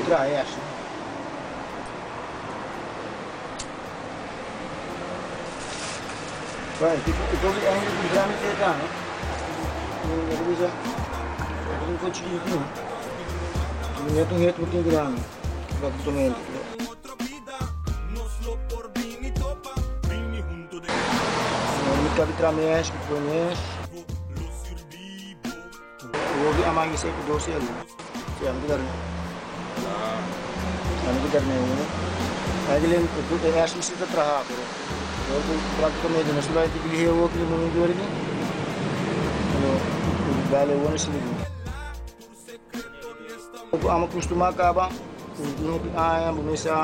draaien eerst. Right, ik wil eigenlijk die draaien niet aan. Dat is een coach die doen. Net een het moet ik gedaan. Dat is moment. Ik heb het raam eerst, ik wil eerst. Wo भी आमांगे से दो से अलग क्या हम किधर नहीं अगले कुछ ऐश में से तो रहा करो और कोई प्राप्त करने जो नस्ल है कि लिए वो कि मुझे जोड़ नहीं तो गाले वो नहीं सिलेगी अब आम कुछ का बा उन्हें भी आया बुमेसा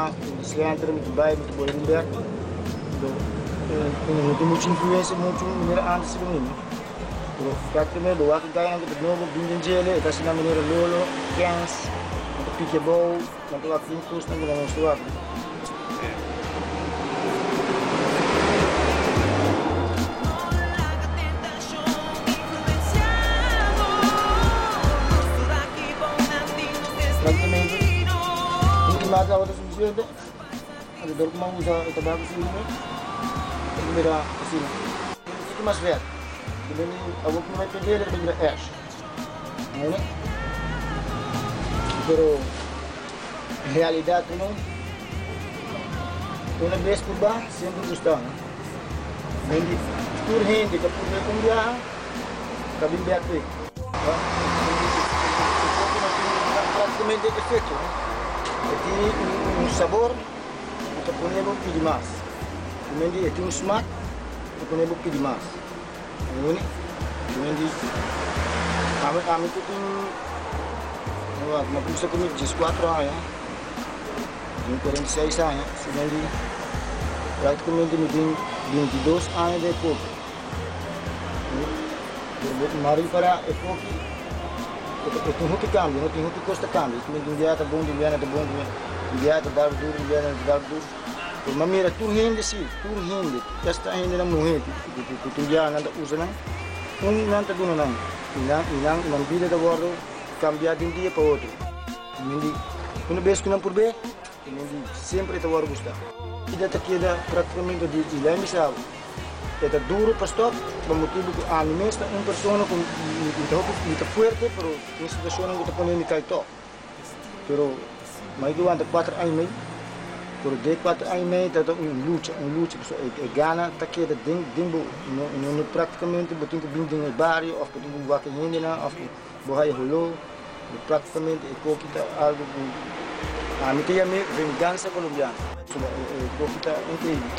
सिलेंडर में बाय में बोलेंगे बैग तो उन्हें तो मुझे influência muito मेरा आंसर से नहीं praticamente o que ganha de novo vindo de ele está sendo a maneira lolo cans o pique bom quanto a fim custa que não estou aqui praticamente o que mais a outra sujeita a de dormir usa o tabaco sim primeira assim fica mais velho jadi aku punya pedal dan juga ash. Ini, pero realidade não, uma vez por bah sempre gostava. Jadi tur hindi kapag may kumbia, kabin biak tu. Praticamente efeito. Jadi sabor kita punya bukti di mas. Kemudian itu smart, kita punya bukti di mas. Ini, kemudian kami itu tuh, wah, mau bisa kami just 4 ya, jadi 46 ya, kemudian praticamente me tem 22 anos de pouco. Mari para epoque, eu tenho que cambiar, eu tenho que custa cambiar, kemudian dia tá bom, dia não tá bom, dia tá dar duro, dia não dar duro. Mas mira, tu rende sim, tu rende. Esta rende não morre. Tu já não usa não. Não tá dando não. Não vida da guarda cambiar de um dia para outro. Mendi, quando vez que não por bem, mendi sempre tá guarda gostar. Ida tá queda praticamente de lá me sabe. Tá duro para stop, por motivo que a mim está uma pessoa com muito forte, pero em situação que tá ponendo cai top. Pero mas do anda 4 anos por de 4 anos meio tá um luta pessoa é gana tá que da dimbo no praticamente botin que bem no bairro ou botin que vaca indígena ou borraia rolou praticamente é pouco tá algo a mim tem a minha vingança colombiana é pouco tá incrível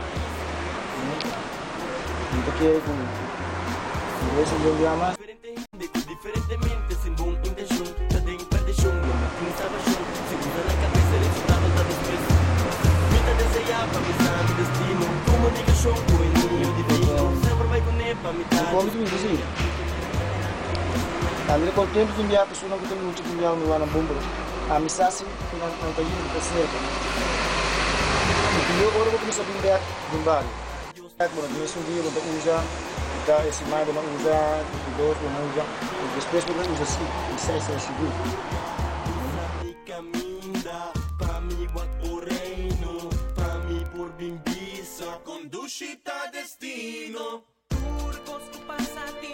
então que é com esse colombiano diferentemente sem bom intenção tá tem perdição não sabe se usa na cabeça resultado da desprezo desejava missão destino comunicação com o ninho divino sempre vai conectar mitad como tu diz a mim com tempo de enviar pessoa que tem muito que enviar no ano bombo a mensagem que não tá indo para certo e eu agora vou começar a enviar de baixo agora começo a dia vou usar tá esse mais vou usar dois vou usar depois vou usar assim isso é seguro Conduscita destino Turcos que passa, tem